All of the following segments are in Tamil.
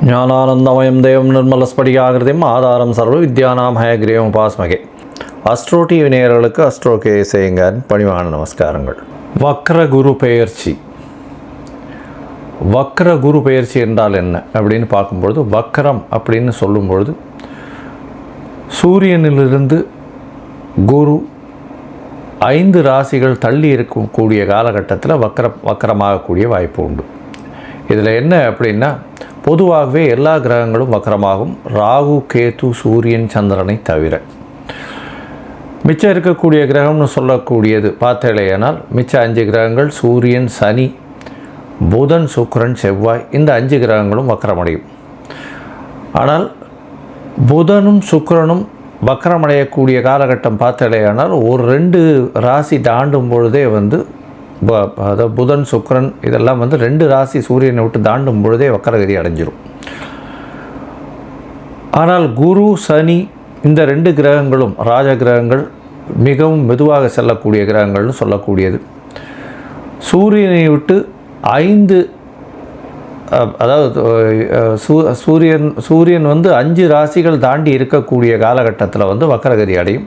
ஞானானந்தமயம் தேவம் நிர்மலஸ்படிகாகிருதிம் ஆதாரம் சர்வ வித்யானாம் ஹயக்ரீவம் உபாஸ்மகே. அஸ்ட்ரோ டிவி நேயர்களுக்கு அஸ்ட்ரோ கே சேங்கர் பணிவான நமஸ்காரங்கள். வக்ர குரு பெயர்ச்சி. வக்ர குரு பெயர்ச்சி என்றால் என்ன அப்படின்னு பார்க்கும்பொழுது, வக்ரம் அப்படின்னு சொல்லும்பொழுது சூரியனிலிருந்து குரு 5 ராசிகள் தள்ளி இருக்கக்கூடிய காலகட்டத்தில் வக்கரமாகக்கூடிய வாய்ப்பு உண்டு. இதில் என்ன அப்படின்னா, பொதுவாகவே எல்லா கிரகங்களும் வக்கரமாகும், ராகு கேது சூரியன் சந்திரனை தவிர. மிச்சம் இருக்கக்கூடிய கிரகம்னு சொல்லக்கூடியது பார்த்தேலையானால் மிச்சம் 5 கிரகங்கள் சூரியன், சனி, புதன், சுக்கிரன், செவ்வாய், இந்த 5 கிரகங்களும் வக்கரமடையும். ஆனால் புதனும் சுக்கிரனும் வக்கரமடையக்கூடிய காலகட்டம் பார்த்தேலையானால் ஒரு 2 ராசி தாண்டும் பொழுதே அதாவது புதன் சுக்கிரன் இதெல்லாம் 2 ராசி சூரியனை விட்டு தாண்டும் பொழுதே வக்கரகதி அடைஞ்சிரும். ஆனால் குரு சனி இந்த 2 கிரகங்களும் ராஜ கிரகங்கள், மிகவும் மெதுவாக செல்லக்கூடிய கிரகங்கள்னு சொல்லக்கூடியது. சூரியனை விட்டு 5 அதாவது சூரியன் 5 ராசிகள் தாண்டி இருக்கக்கூடிய காலகட்டத்தில் வக்கரகதி அடையும்.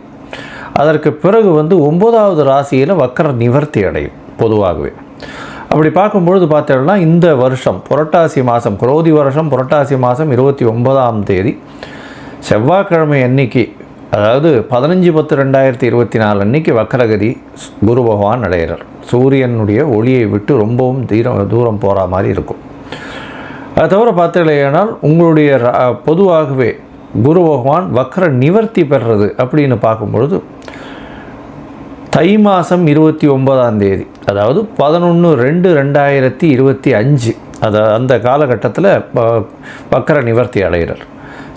அதற்கு பிறகு 9வது ராசியில் வக்கர நிவர்த்தி அடையும். பொதுவாகவே அப்படி பார்க்கும்பொழுது பார்த்தோம்னா, இந்த வருஷம் புரட்டாசி மாதம், குரோதி வருஷம் புரட்டாசி மாதம் 29ஆம் தேதி செவ்வாய்க்கிழமை அன்னைக்கு, அதாவது 15/10/2024 அன்னைக்கு வக்கரகதி குரு பகவான் அடைகிறார். சூரியனுடைய ஒளியை விட்டு ரொம்பவும் தூரம் போகிற மாதிரி இருக்கும். அது தவிர பார்த்தீங்களேனால் உங்களுடைய பொதுவாகவே குரு பகவான் வக்கர நிவர்த்தி பெறுறது அப்படின்னு பார்க்கும்பொழுது தை மாதம் 29ஆம் தேதி, அதாவது 11/2/2025 அந்த காலகட்டத்தில் வக்கர நிவர்த்தி அடைகிறார்.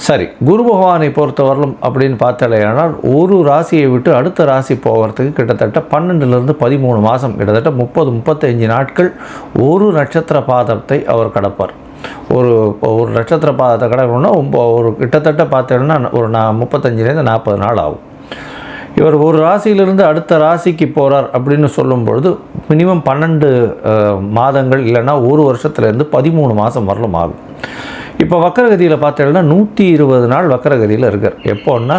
சரி, குரு பகவானை பொறுத்தவரையிலும் அப்படின்னு பார்த்தாலேயானால் ஒரு ராசியை விட்டு அடுத்த ராசி போகிறதுக்கு கிட்டத்தட்ட 12லிருந்து 13 மாதம், கிட்டத்தட்ட 30-35 நாட்கள் ஒரு நட்சத்திர பாதத்தை அவர் கடப்பார். ஒரு நட்சத்திர பாதத்தை கடக்கணும்னா ஒரு கிட்டத்தட்ட பார்த்தோம்னா ஒரு 35லேருந்து 40 நாள் ஆகும். இவர் ஒரு ராசியிலிருந்து அடுத்த ராசிக்கு போகிறார் அப்படின்னு சொல்லும்பொழுது மினிமம் 12 மாதங்கள் இல்லைன்னா ஒரு வருஷத்துலேருந்து 13 மாதம் வரலும் ஆகும். இப்போ வக்கரகதியில் பார்த்தீங்கன்னா 120 நாள் வக்கரகதியில் இருக்கார். எப்போன்னா,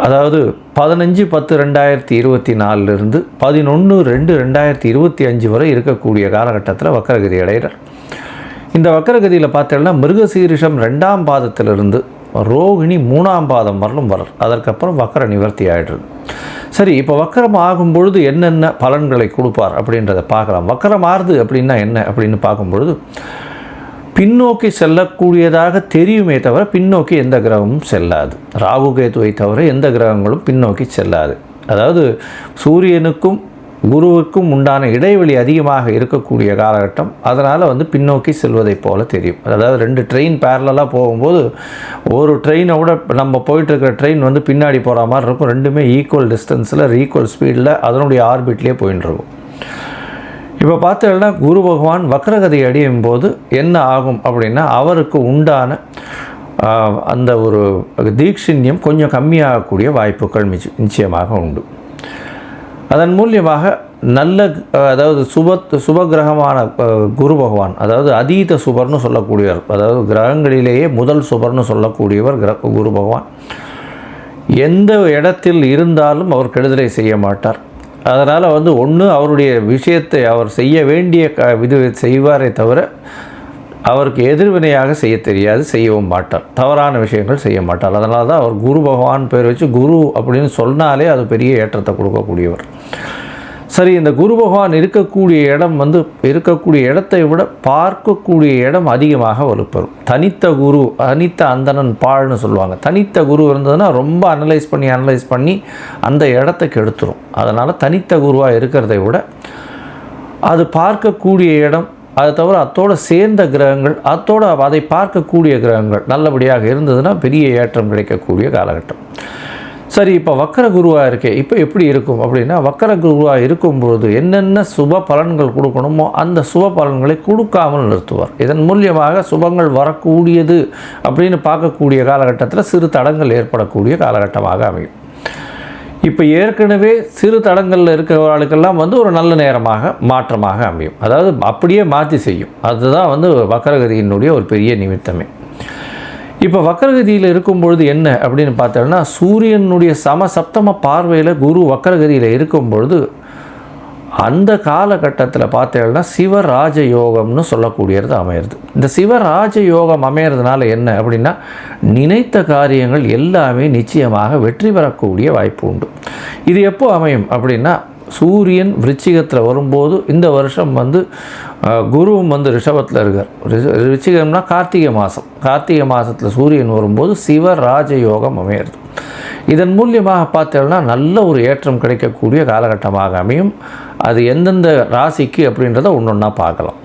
அதாவது 15/10/2024 11/2/2025 வரை இருக்கக்கூடிய காலகட்டத்தில் வக்கரகதி அடைகிறார். இந்த வக்கரகதியில் பார்த்தீங்கன்னா மிருகசீரிஷம் 2ஆம் பாதத்திலிருந்து ரோகிணி 3ஆம் பாதம் வரலும் வரார். அதற்கப்புறம் வக்கர நிவர்த்தி ஆகிடுறது. சரி, இப்போ வக்கரம் ஆகும்பொழுது என்னென்ன பலன்களை கொடுப்பார் அப்படின்றத பார்க்கலாம். வக்கரம் ஆறுது அப்படின்னா என்ன அப்படின்னு பார்க்கும்பொழுது, பின்னோக்கி செல்லக்கூடியதாக தெரியுமே தவிர பின்னோக்கி எந்த கிரகமும் செல்லாது. ராகு கேதுவை தவிர எந்த கிரகங்களும் பின்னோக்கி செல்லாது. அதாவது சூரியனுக்கும் குருவுக்கும் உண்டான இடைவெளி அதிகமாக இருக்கக்கூடிய காலகட்டம். அதனால் பின்னோக்கி செல்வதை போல தெரியும். அதாவது 2 ட்ரெயின் பேரலாக போகும்போது ஒரு ட்ரெயினை விட நம்ம போயிட்டுருக்கிற ட்ரெயின் பின்னாடி போகிற மாதிரி இருக்கும். ரெண்டுமே ஈக்குவல் டிஸ்டன்ஸில் ஈக்குவல் ஸ்பீடில் அதனுடைய ஆர்பிட்லேயே போயின்னு இருக்கும். இப்போ பார்த்தோம்னா குரு பகவான் வக்கரகதி அடையும் போது என்ன ஆகும் அப்படின்னா, அவருக்கு உண்டான அந்த ஒரு தீட்சிண்யம் கொஞ்சம் கம்மியாகக்கூடிய வாய்ப்புகள் நிச்சயமாக உண்டு. அதன் மூலியமாக அதாவது சுபகிரகமான குரு பகவான், அதாவது அதீத சுபர்னு சொல்லக்கூடியவர், அதாவது கிரகங்களிலேயே முதல் சுபர்னு சொல்லக்கூடியவர் குரு பகவான். எந்த இடத்தில் இருந்தாலும் அவர் கெடுதலை செய்ய மாட்டார். அதனால் ஒன்று அவருடைய விஷயத்தை அவர் செய்ய வேண்டிய செய்வாரே தவிர அவருக்கு எதிர்வினையாக செய்ய தெரியாது, செய்யவும் மாட்டார். தவறான விஷயங்கள் செய்ய மாட்டார். அதனால தான் அவர் குரு பகவான் பேர் வச்சு குரு அப்படின்னு சொன்னாலே அது பெரிய ஏற்றத்தை கொடுக்கக்கூடியவர். சரி, இந்த குரு பகவான் இருக்கக்கூடிய இடம் இருக்கக்கூடிய இடத்தை விட பார்க்கக்கூடிய இடம் அதிகமாக வலுப்பெறும். தனித்த குரு, தனித்த அந்தணன் பாழ்னு சொல்லுவாங்க. தனித்த குரு இருந்ததுன்னா ரொம்ப அனலைஸ் பண்ணி அந்த இடத்துக்கு எடுத்துரும். அதனால் தனித்த குருவாக இருக்கிறதை விட அது பார்க்கக்கூடிய இடம், அதை தவிர அத்தோடு சேர்ந்த கிரகங்கள், அதை பார்க்கக்கூடிய கிரகங்கள் நல்லபடியாக இருந்ததுன்னா பெரிய ஏற்றம் கிடைக்கக்கூடிய காலகட்டம். சரி, இப்போ வக்கர குருவாக இருக்கே, இப்போ எப்படி இருக்கும் அப்படின்னா, வக்கர குருவாக இருக்கும்பொழுது என்னென்ன சுப பலன்கள் கொடுக்கணுமோ அந்த சுப பலன்களை கொடுக்காமல் நிறுத்துவார். இதன் மூலியமாக சுபங்கள் வரக்கூடியது அப்படின்னு பார்க்கக்கூடிய காலகட்டத்தில் சிறு தடங்கள் ஏற்படக்கூடிய காலகட்டமாக அமையும். இப்போ ஏற்கனவே சிறு தடங்களில் இருக்கிறவர்களுக்கெல்லாம் வந்து ஒரு நல்ல நேரமாக மாற்றமாக அமையும். அதாவது அப்படியே மாற்றி செய்யும். அதுதான் வந்து வக்கரகதியினுடைய ஒரு பெரிய நிமித்தமே. இப்போ வக்கரகதியில் இருக்கும் பொழுது என்ன அப்படின்னு பார்த்தோம்னா, சூரியனுடைய சமசப்தம பார்வையில் குரு வக்கரகதியில் இருக்கும் பொழுது அந்த காலகட்டத்தில் பார்த்தேன்னா சிவராஜ யோகம்னு சொல்லக்கூடியது அமையிறது. இந்த சிவராஜ யோகம் அமையிறதுனால என்ன அப்படின்னா, நினைத்த காரியங்கள் எல்லாமே நிச்சயமாக வெற்றி பெறக்கூடிய வாய்ப்பு உண்டு. இது எப்போ அமையும் அப்படின்னா, சூரியன் விருச்சிகத்தில் வரும்போது இந்த வருஷம் வந்து குருவும் வந்து ரிஷபத்தில் இருக்கார். விருச்சிகம்னா கார்த்திகை மாதத்தில் சூரியன் வரும்போது சிவராஜ யோகம் அமையிறது. இதன் மூலியமாக பார்த்தோம்னா நல்ல ஒரு ஏற்றம் கிடைக்கக்கூடிய காலகட்டமாக அமையும். அது எந்தெந்த ராசிக்கு அப்படின்றத ஒன்றொன்னா பார்க்கலாம்.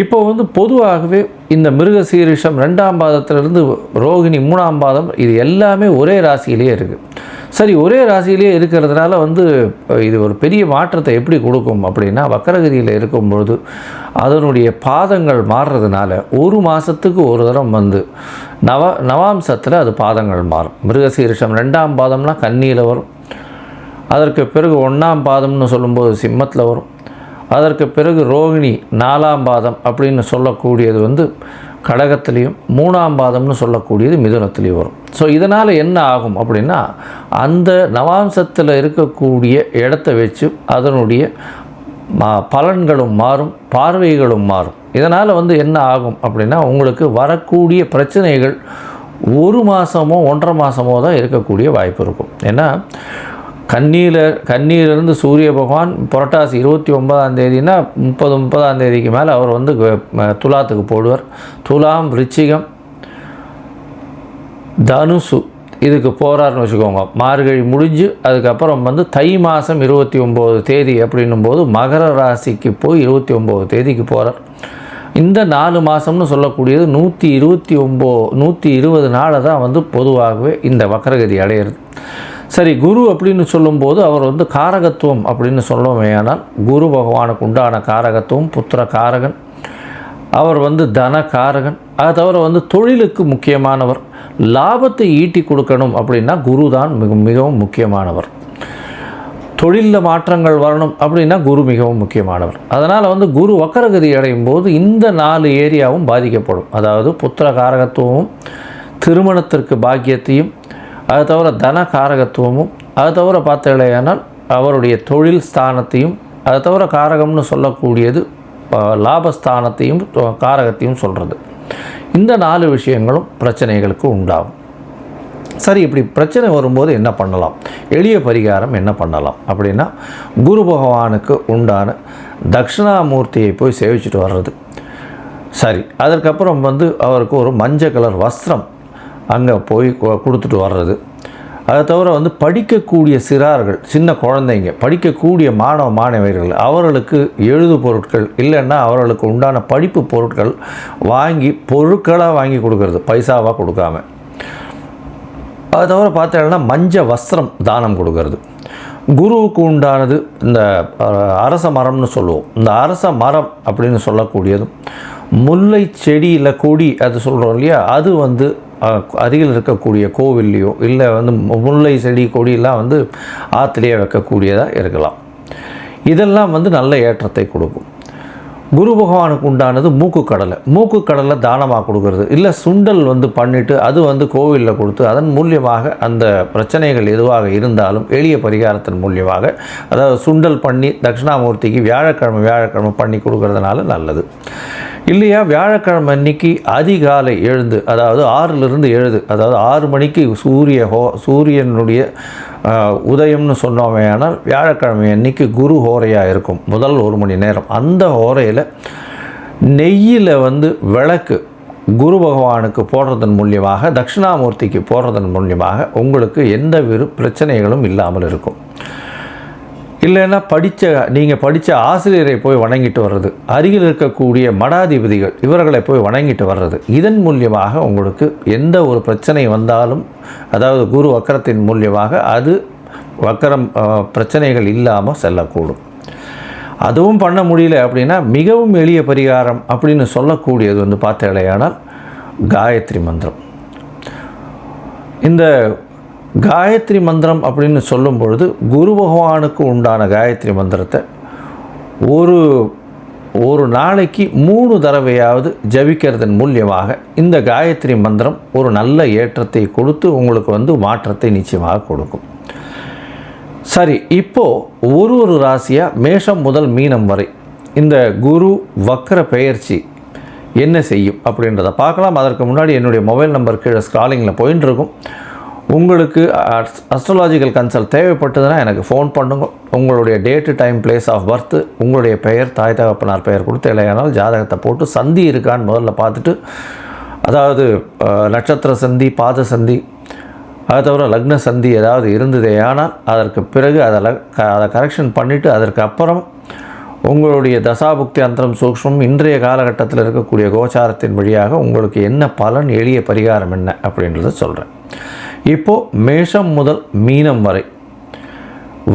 இப்போ வந்து பொதுவாகவே இந்த மிருகசீரிஷம் 2ஆம் பாதத்திலிருந்து ரோகிணி 3ஆம் பாதம் இது எல்லாமே ஒரே ராசியிலே இருக்குது. சரி, ஒரே ராசியிலே இருக்கிறதுனால வந்து இது ஒரு பெரிய மாற்றத்தை எப்படி கொடுக்கும் அப்படின்னா, வக்கரகதியில் இருக்கும்பொழுது அதனுடைய பாதங்கள் மாறுறதுனால ஒரு மாதத்துக்கு ஒரு தரம் வந்து நவாம்சத்தில் அது பாதங்கள் மாறும். மிருகசீரிஷம் 2ஆம் பாதம்னா கன்னியில் வரும். அதற்கு பிறகு 1ஆம் பாதம்னு சொல்லும்போது சிம்மத்தில் வரும். அதற்கு பிறகு ரோகிணி 4ஆம் பாதம் அப்படின்னு சொல்லக்கூடியது வந்து கடகத்திலையும், 3ஆம் பாதம்னு சொல்லக்கூடியது மிதுனத்திலையும் வரும். ஸோ இதனால் என்ன ஆகும் அப்படின்னா, அந்த நவாம்சத்தில் இருக்கக்கூடிய இடத்த வச்சு அதனுடைய பலன்களும் மாறும், பார்வைகளும் மாறும். இதனால் வந்து என்ன ஆகும் அப்படின்னா, உங்களுக்கு வரக்கூடிய பிரச்சனைகள் ஒரு மாதமோ 1.5 மாதமோ தான் இருக்கக்கூடிய வாய்ப்பு இருக்கும். ஏன்னா கன்னியிலிருந்து சூரிய பகவான் புரட்டாசி 29ஆம் தேதினா 30ஆம் தேதிக்கு மேலே அவர் வந்து துலாத்துக்கு போடுவார். துலாம், விருச்சிகம், தனுசு இதுக்கு போகிறாருன்னு வச்சுக்கோங்க. மார்கழி முடிஞ்சு அதுக்கப்புறம் வந்து தை மாதம் 29 தேதி அப்படின்னும் போது மகர ராசிக்கு போய் 29 தேதிக்கு போகிறார். இந்த 4 மாதம்னு சொல்லக்கூடியது 120 நாளை தான் வந்து பொதுவாகவே இந்த வக்கரகதி அடையிறது. சரி, குரு அப்படின்னு சொல்லும்போது அவர் வந்து காரகத்துவம் அப்படின்னு சொல்லுவோமே. ஆனால் குரு பகவானுக்கு உண்டான காரகத்துவம் புத்திர காரகன். அவர் வந்து தன காரகன். அதை தவிர வந்து தொழிலுக்கு முக்கியமானவர். லாபத்தை ஈட்டி கொடுக்கணும் அப்படின்னா குரு தான் மிகவும் முக்கியமானவர். தொழிலில் மாற்றங்கள் வரணும் அப்படின்னா குரு மிகவும் முக்கியமானவர். அதனால் வந்து குரு வக்கரகதி அடையும் போது இந்த 4 ஏரியாவும் பாதிக்கப்படும். அதாவது புத்திர காரகத்துவமும், திருமணத்திற்கு பாக்கியத்தையும், அது தவிர தன காரகத்துவமும், அது தவிர பார்த்தீங்களேனால் அவருடைய தொழில் ஸ்தானத்தையும், அது தவிர காரகம்னு சொல்லக்கூடியது லாபஸ்தானத்தையும் காரகத்தையும் சொல்கிறது. இந்த 4 விஷயங்களும் பிரச்சனைகளுக்கு உண்டாகும். சரி, இப்படி பிரச்சனை வரும்போது என்ன பண்ணலாம், எளிய பரிகாரம் என்ன பண்ணலாம் அப்படின்னா, குரு பகவானுக்கு உண்டான தட்சிணாமூர்த்தியை போய் சேவிச்சுட்டு வர்றது. சரி, அதற்கப்புறம் வந்து அவருக்கு ஒரு மஞ்சள் கலர் வஸ்திரம் அங்கே போய் கொடுத்துட்டு வர்றது. அதை தவிர வந்து படிக்கக்கூடிய சிறார்கள், சின்ன குழந்தைங்க, படிக்கக்கூடிய மாணவர்கள் அவர்களுக்கு எழுது பொருட்கள் இல்லைன்னா அவர்களுக்கு உண்டான படிப்பு பொருட்கள் பொருட்களாக வாங்கி கொடுக்கறது, பைசாவாக கொடுக்காம. அதை தவிர பார்த்தீங்கன்னா மஞ்சள் வஸ்திரம் தானம் கொடுக்கறது. குருவுக்கு உண்டானது இந்த அரச மரம்னு சொல்லுவோம். இந்த அரச மரம் அப்படின்னு சொல்லக்கூடியதும் முல்லை செடி இல்லை கொடி அது சொல்கிறோம் இல்லையா, அது வந்து அருகில் இருக்கக்கூடிய கோவில்லையோ இல்லை வந்து முல்லை செடி கொடியெல்லாம் வந்து ஆற்றுலையே வைக்கக்கூடியதாக இருக்கலாம். இதெல்லாம் வந்து நல்ல ஏற்றத்தை கொடுக்கும். குரு பகவானுக்கு உண்டானது மூக்குக்கடலை தானமாக கொடுக்கறது. இல்லை சுண்டல் வந்து பண்ணிவிட்டு அது வந்து கோவிலில் கொடுத்து அதன் மூலியமாக அந்த பிரச்சனைகள் எதுவாக இருந்தாலும் எளிய பரிகாரத்தின் மூலியமாக, அதாவது சுண்டல் பண்ணி தட்சிணாமூர்த்திக்கு வியாழக்கிழமை பண்ணி கொடுக்கறதுனால நல்லது. இல்லையா, வியாழக்கிழமை அன்னைக்கு அதிகாலை எழுந்து, அதாவது 6லிருந்து 7, அதாவது 6 மணிக்கு சூரியனுடைய உதயம்னு சொன்னோமே. ஆனால் வியாழக்கிழமை அன்னைக்கு குரு ஹோரையாக இருக்கும். முதல் 1 மணி நேரம் அந்த ஹோரையில் நெய்யில் வந்து விளக்கு குரு பகவானுக்கு போடுறதன் மூலியமாக, தட்சிணாமூர்த்திக்கு போடுறதன் மூலியமாக உங்களுக்கு எந்த பிரச்சனைகளும் இல்லாமல் இருக்கும். இல்லைன்னா நீங்கள் படித்த ஆசிரியரை போய் வணங்கிட்டு வர்றது, அருகில் இருக்கக்கூடிய மடாதிபதிகள் இவர்களை போய் வணங்கிட்டு வர்றது, இதன் மூலியமாக உங்களுக்கு எந்த ஒரு பிரச்சனை வந்தாலும், அதாவது குரு வக்கரத்தின் மூலியமாக அது வக்கரம் பிரச்சனைகள் இல்லாமல் செல்லக்கூடும். அதுவும் பண்ண முடியல அப்படின்னா மிகவும் எளிய பரிகாரம் அப்படின்னு சொல்லக்கூடியது வந்து பார்த்தீங்களேயானால் காயத்ரி மந்திரம். இந்த காயத்ரி மந்திரம் அப்படின்னு சொல்லும் பொழுது குரு பகவானுக்கு உண்டான காயத்ரி மந்திரத்தை ஒரு நாளைக்கு 3 தடவையாவது ஜபிக்கிறதன் மூலியமாக இந்த காயத்ரி மந்திரம் ஒரு நல்ல ஏற்றத்தை கொடுத்து உங்களுக்கு மாற்றத்தை நிச்சயமாக கொடுக்கும். சரி, இப்போது ஒரு ராசியாக மேஷம் முதல் மீனம் வரை இந்த குரு வக்ர பெயர்ச்சி என்ன செய்யும் அப்படின்றத பார்க்கலாம். அதற்கு முன்னாடி என்னுடைய மொபைல் நம்பர் கீழே ஸ்க்ராலிங்கில் போயின்னு இருக்கும். உங்களுக்கு அஸ்ட்ராலாஜிக்கல் கன்சல்ட் தேவைப்பட்டதுன்னா எனக்கு ஃபோன் பண்ணுங்க. உங்களுடைய date, time, place of birth, உங்களுடைய பெயர், தாய் தகப்பனார் பெயர் கொடுத்து இல்லையானால் ஜாதகத்தை போட்டு சந்தி இருக்கான்னு முதல்ல பார்த்துட்டு, அதாவது நட்சத்திர சந்தி, பாத சந்தி, அதை தவிர லக்ன சந்தி ஏதாவது இருந்ததே ஆனால் அதற்கு பிறகு அதை கரெக்ஷன் பண்ணிவிட்டு அதற்கு அப்புறம் உங்களுடைய தசாபுக்தி அந்தரம் சூக்ஷ்மம் இன்றைய காலகட்டத்தில் இருக்கக்கூடிய கோச்சாரத்தின் வழியாக உங்களுக்கு என்ன பலன், எளிய பரிகாரம் என்ன அப்படின்றத சொல்கிறேன். இப்போது மேஷம் முதல் மீனம் வரை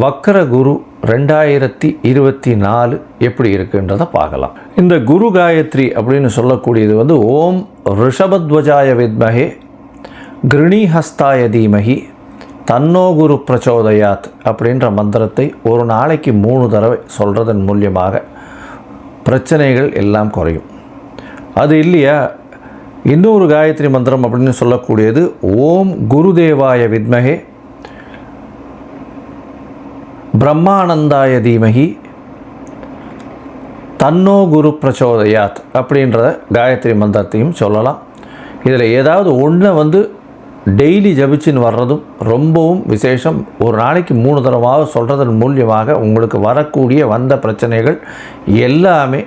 வக்ர குரு 2024 எப்படி இருக்குன்றதை பார்க்கலாம். இந்த குரு காயத்ரி அப்படின்னு சொல்லக்கூடியது ஓம் ரிஷபத்வஜாய வித்மஹே கிருணிஹஸ்தாய தீமஹி தன்னோ குரு பிரச்சோதயாத் அப்படின்ற மந்திரத்தை ஒரு நாளைக்கு 3 தடவை சொல்கிறதன் மூலியமாக பிரச்சனைகள் எல்லாம் குறையும். அது இல்லையா, இன்னொரு காயத்ரி மந்திரம் அப்படின்னு சொல்லக்கூடியது ஓம் குருதேவாய வித்மஹே பிரம்மானந்தாய தீமஹி தன்னோ குரு பிரச்சோதயாத் அப்படின்ற காயத்ரி மந்திரத்தையும் சொல்லலாம். இதில் ஏதாவது ஒன்று டெய்லி ஜபிச்சின்னு வர்றதும் ரொம்பவும் விசேஷம். ஒரு நாளைக்கு 3 தடவை சொல்கிறதன் மூலியமாக உங்களுக்கு வரக்கூடிய வந்த பிரச்சனைகள் எல்லாமே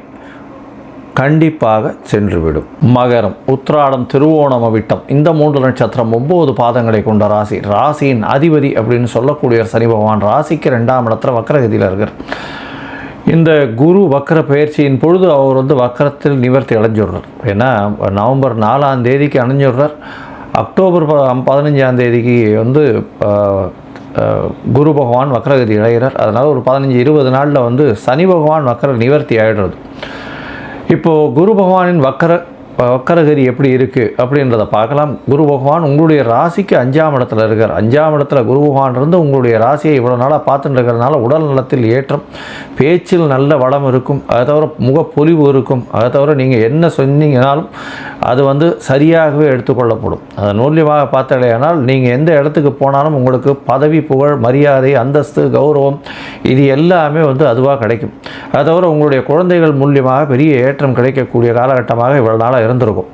கண்டிப்பாக சென்றுவிடும். மகரம், உத்திராடம், திருவோணம், அவிட்டம் இந்த 3 நட்சத்திரம் 9 பாதங்களை கொண்ட ராசி. ராசியின் அதிபதி அப்படின்னு சொல்லக்கூடிய சனி பகவான் ராசிக்கு 2ஆம் இடத்துல வக்ரகதியில் இருக்கிறார். இந்த குரு வக்ர பயிற்சியின் பொழுது அவர் வக்ரத்தில் நிவர்த்தி அடைஞ்சிடுறார். ஏன்னா நவம்பர் 4ஆம் தேதிக்கு அடைஞ்சிடுறார். அக்டோபர் 15ஆம் தேதிக்கு குரு பகவான் வக்ரகதி அடைகிறார். அதனால் ஒரு 15-20 நாளில் சனி பகவான் வக்ர நிவர்த்தி ஆகிடுறது. இப்போது குரு பகவானின் வக்கரகதி எப்படி இருக்குது அப்படின்றத பார்க்கலாம். குரு பகவான் உங்களுடைய ராசிக்கு 5ஆம் இடத்துல இருக்கார். 5ஆம் இடத்துல குரு பகவான் இருந்து உங்களுடைய ராசியை இவ்வளோ நாளாக பார்த்துட்டு இருக்கிறதுனால உடல் நலத்தில் ஏற்றம், பேச்சில் நல்ல வளம் இருக்கும். அதை தவிர முகப்பொலிவு இருக்கும். அதை தவிர நீங்கள் என்ன சொன்னீங்கனாலும் அது சரியாகவே எடுத்துக்கொள்ளப்படும். அதன் மூலியமாக பார்த்தாலேயானால் நீங்கள் எந்த இடத்துக்கு போனாலும் உங்களுக்கு பதவி, புகழ், மரியாதை, அந்தஸ்து, கௌரவம் இது எல்லாமே அதுவாக கிடைக்கும். அதை தவிர உங்களுடைய குழந்தைகள் மூலியமாக பெரிய ஏற்றம் கிடைக்கக்கூடிய காலகட்டமாக இவ்வளோ நாளாக இருந்திருக்கும்.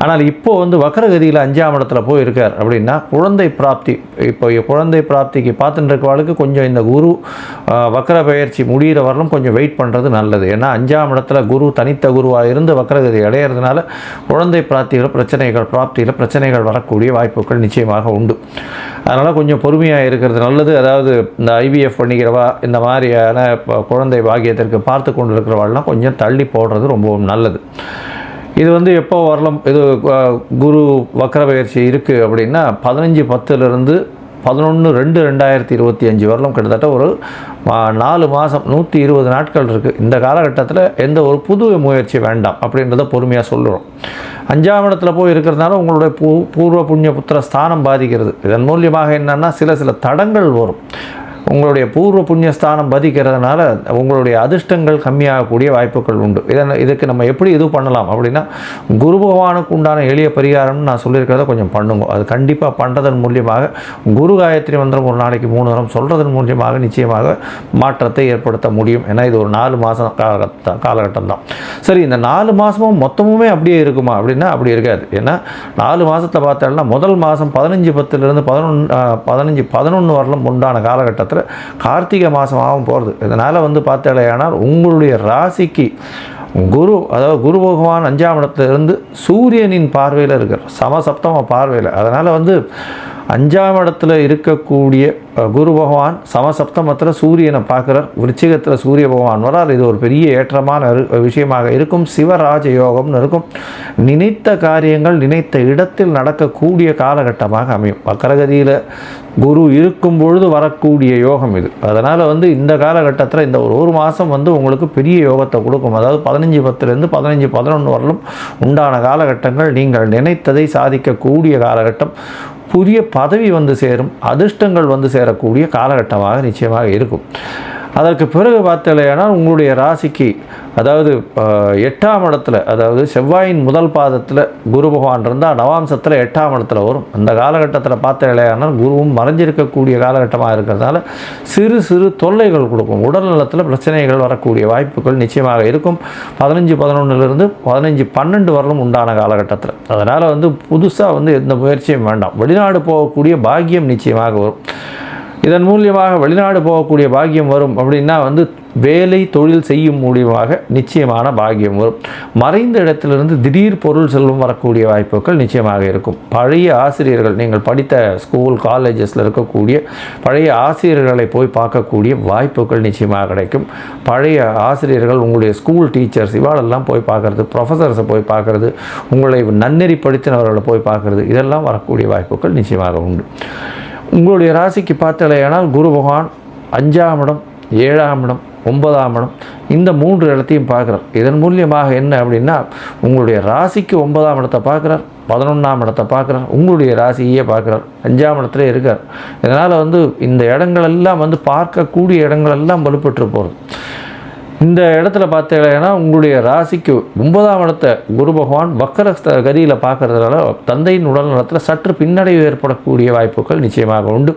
ஆனால் இப்போது வக்ரகதியில் 5ஆம் இடத்துல போய் இருக்கார் அப்படின்னா குழந்தை பிராப்தி. இப்போ குழந்தை பிராப்திக்கு பார்த்துட்டு இருக்கவாளுக்கு கொஞ்சம் இந்த குரு வக்ர பயிற்சி முடிகிற வரலும் கொஞ்சம் வெயிட் பண்ணுறது நல்லது. ஏன்னா 5ஆம் இடத்துல குரு தனித்த குருவாக இருந்து வக்ரகதி அடையிறதுனால குழந்தை பிராப்தியில் பிரச்சனைகள் வரக்கூடிய வாய்ப்புகள் நிச்சயமாக உண்டு. அதனால் கொஞ்சம் பொறுமையாக இருக்கிறது நல்லது. அதாவது இந்த ஐவிஎஃப் பண்ணிக்கிறவா, இந்த மாதிரியான குழந்தை பாக்கியத்திற்கு பார்த்து கொண்டு இருக்கிறவாள்லாம் கொஞ்சம் தள்ளி போடுறது ரொம்பவும் நல்லது. இது எப்போ வரலாம், இது குரு வக்ர பயிற்சி இருக்குது அப்படின்னா 15/10 11/2/2025 வரலாம். கிட்டத்தட்ட ஒரு 4 மாதம் 120 நாட்கள் இருக்குது. இந்த காலகட்டத்தில் எந்த ஒரு புது முயற்சி வேண்டாம் அப்படின்றத பொறுமையாக சொல்லுறோம். 5ஆம் இடத்துல போய் இருக்கிறதுனால உங்களுடைய பூர்வ புண்ணிய புத்திர ஸ்தானம் பாதிக்கிறது. இதன் மூலியமாக என்னென்னா சில தடங்கள் வரும். உங்களுடைய பூர்வ புண்ணியஸ்தானம் பாதிக்கிறதுனால உங்களுடைய அதிர்ஷ்டங்கள் கம்மியாகக்கூடிய வாய்ப்புகள் உண்டு. இதுக்கு நம்ம எப்படி இது பண்ணலாம் அப்படின்னா குரு பகவானுக்கு உண்டான எளிய பரிகாரம்னு நான் சொல்லியிருக்கிறத கொஞ்சம் பண்ணுங்க. அது கண்டிப்பாக பண்ணுறதன் மூலியமாக குரு காயத்ரி மந்திரம் ஒரு நாளைக்கு 3 தரம் சொல்கிறதன் மூலியமாக நிச்சயமாக மாற்றத்தை ஏற்படுத்த முடியும். ஏன்னா இது ஒரு 4 மாதம் காலகட்டம் தான். சரி, இந்த 4 மாதமும் மொத்தமுமே அப்படியே இருக்குமா அப்படின்னா அப்படி இருக்காது. ஏன்னா 4 மாதத்தை பார்த்தோம்னா முதல் மாதம் 15/10 15/11 வரலும் உண்டான காலகட்டத்தில் கார்த்திகை மாதமாகவும் போகிறது. இதனால் பார்த்தாலேயானால் உங்களுடைய ராசிக்கு அதாவது குரு பகவான் 5ஆம் இடத்துல இருந்து சூரியனின் பார்வையில் இருக்கிற சமசப்தம பார்வையில். அதனால் 5ஆம் இடத்துல இருக்கக்கூடிய குரு பகவான் சமசப்தமத்தில் சூரியனை பார்க்குறார். விருச்சிகத்தில் சூரிய பகவான் வரார். இது ஒரு பெரிய ஏற்றமான விஷயமாக இருக்கும். சிவராஜ யோகம்னு இருக்கும். நினைத்த காரியங்கள் நினைத்த இடத்தில் நடக்கக்கூடிய காலகட்டமாக அமையும். வக்கரகதியில் குரு இருக்கும் பொழுது வரக்கூடிய யோகம் இது. அதனால் இந்த காலகட்டத்தில் இந்த ஒரு மாதம் உங்களுக்கு பெரிய யோகத்தை கொடுக்கும். அதாவது 15/10 15/11 வரலும் உண்டான காலகட்டங்கள் நீங்கள் நினைத்ததை சாதிக்கக்கூடிய காலகட்டம். புதிய பதவி வந்து சேரும், அதிர்ஷ்டங்கள் வந்து சேரக்கூடிய காலகட்டமாக நிச்சயமாக இருக்கும். அதற்கு பிறகு பார்த்தலையானால் உங்களுடைய ராசிக்கு அதாவது 8ஆம் இடத்துல, அதாவது செவ்வாயின் முதல் பாதத்தில் குரு பகவான் இருந்தால் நவாம்சத்தில் 8ஆம் இடத்துல வரும். அந்த காலகட்டத்தில் பார்த்தலையானால் குருவும் மறைஞ்சிருக்கக்கூடிய காலகட்டமாக இருக்கிறதுனால சிறு சிறு தொல்லைகள் கொடுக்கும். உடல் நலத்தில் பிரச்சனைகள் வரக்கூடிய வாய்ப்புகள் நிச்சயமாக இருக்கும். 15-11 15-12 வரலும் உண்டான காலகட்டத்தில். அதனால் வந்து புதுசாக வந்து எந்த முயற்சியும் வேண்டாம். வெளிநாடு போகக்கூடிய பாக்கியம் நிச்சயமாக வரும். இதன் மூலியமாக வெளிநாடு போகக்கூடிய பாக்கியம் வரும் அப்படின்னா வந்து வேலை தொழில் செய்யும் மூலியமாக நிச்சயமான பாக்கியம் வரும். மறைந்த இடத்திலிருந்து திடீர் பொருள் செல்வம் வரக்கூடிய வாய்ப்புகள் நிச்சயமாக இருக்கும். பழைய ஆசிரியர்கள், நீங்கள் படித்த ஸ்கூல் காலேஜஸில் இருக்கக்கூடிய பழைய ஆசிரியர்களை போய் பார்க்கக்கூடிய வாய்ப்புகள் நிச்சயமாக கிடைக்கும். பழைய ஆசிரியர்கள், உங்களுடைய ஸ்கூல் டீச்சர்ஸ் இவாளெல்லாம் போய் பார்க்குறது, ப்ரொஃபஸர்ஸை போய் பார்க்குறது, உங்களை நன்னெறிப்படுத்தினவர்களை போய் பார்க்குறது, இதெல்லாம் வரக்கூடிய வாய்ப்புகள் நிச்சயமாக உண்டு. உங்களுடைய ராசிக்கு பார்த்தலையானால் குரு பகவான் 5ஆம் இடம், 7ஆம் இடம், 9ஆம் இடம் இந்த 3 இடத்தையும் பார்க்குறார். இதன் மூலியமாக என்ன அப்படின்னா உங்களுடைய ராசிக்கு 9ஆம் இடத்தை பார்க்குறார், 11ஆம் இடத்தை பார்க்குறார், உங்களுடைய ராசியே பார்க்குறார், 5ஆம் இடத்துல இருக்கார். இதனால் வந்து இந்த இடங்களெல்லாம் வந்து பார்க்கக்கூடிய இடங்களெல்லாம் வலுப்பெற்று போகிறது. இந்த இடத்துல பார்த்தீங்கன்னா உங்களுடைய ராசிக்கு 9ஆம் இடத்தை குரு பகவான் வக்கர கதியில் பார்க்கறதுனால தந்தையின் உடல் நலத்தில் சற்று பின்னடைவு ஏற்படக்கூடிய வாய்ப்புகள் நிச்சயமாக உண்டு.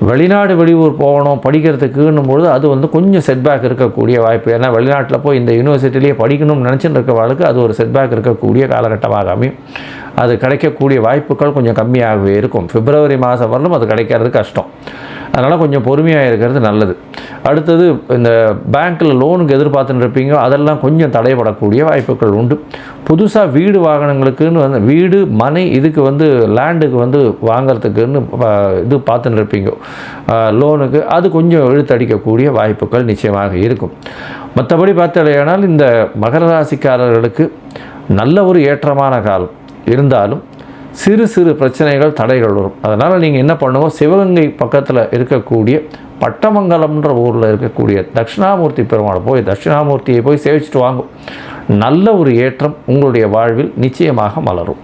வெளிநாடு வெளியூர் போகணும் படிக்கிறதுக்குன்னும் பொழுது அது வந்து கொஞ்சம் செட்பேக் இருக்கக்கூடிய வாய்ப்பு. ஏன்னா வெளிநாட்டில் போய் இந்த யூனிவர்சிட்டிலேயே படிக்கணும்னு நினச்சிட்டு இருக்கவாளுக்கு அது ஒரு செட்பேக் இருக்கக்கூடிய காலகட்டமாக அமையும். அது கிடைக்கக்கூடிய வாய்ப்புகள் கொஞ்சம் கம்மியாகவே இருக்கும். பிப்ரவரி மாதம் வரலும் அது கிடைக்கிறது கஷ்டம். அதனால் கொஞ்சம் பொறுமையாக இருக்கிறது நல்லது. அடுத்தது இந்த பேங்க்கில் லோனுக்கு எதிர்பார்த்துன்னு இருப்பீங்க, அதெல்லாம் கொஞ்சம் தடைபடக்கூடிய வாய்ப்புகள் உண்டு. புதுசாக வீடு வாகனங்களுக்குன்னு வந்து வீடு மனை இதுக்கு வந்து லேண்டுக்கு வந்து வாங்கிறதுக்குன்னு இது பார்த்துன்னு இருப்பீங்க லோனுக்கு, அது கொஞ்சம் இழுத்தடிக்கக்கூடிய வாய்ப்புகள் நிச்சயமாக இருக்கும். மற்றபடி பார்த்தலையானால் இந்த மகர ராசிக்காரர்களுக்கு நல்ல ஒரு ஏற்றமான காலம் இருந்தாலும் சிறு சிறு பிரச்சனைகள் தடைகள் வரும். அதனால் நீங்கள் என்ன பண்ணுவோம், சிவகங்கை பக்கத்தில் இருக்கக்கூடிய பட்டமங்கலம்ன்ற ஊரில் இருக்கக்கூடிய தட்சிணாமூர்த்தி பெருமாளை போய் தட்சிணாமூர்த்தியை போய் சேவிச்சுட்டு வாங்கும். நல்ல ஒரு ஏற்றம் உங்களுடைய வாழ்வில் நிச்சயமாக மலரும்.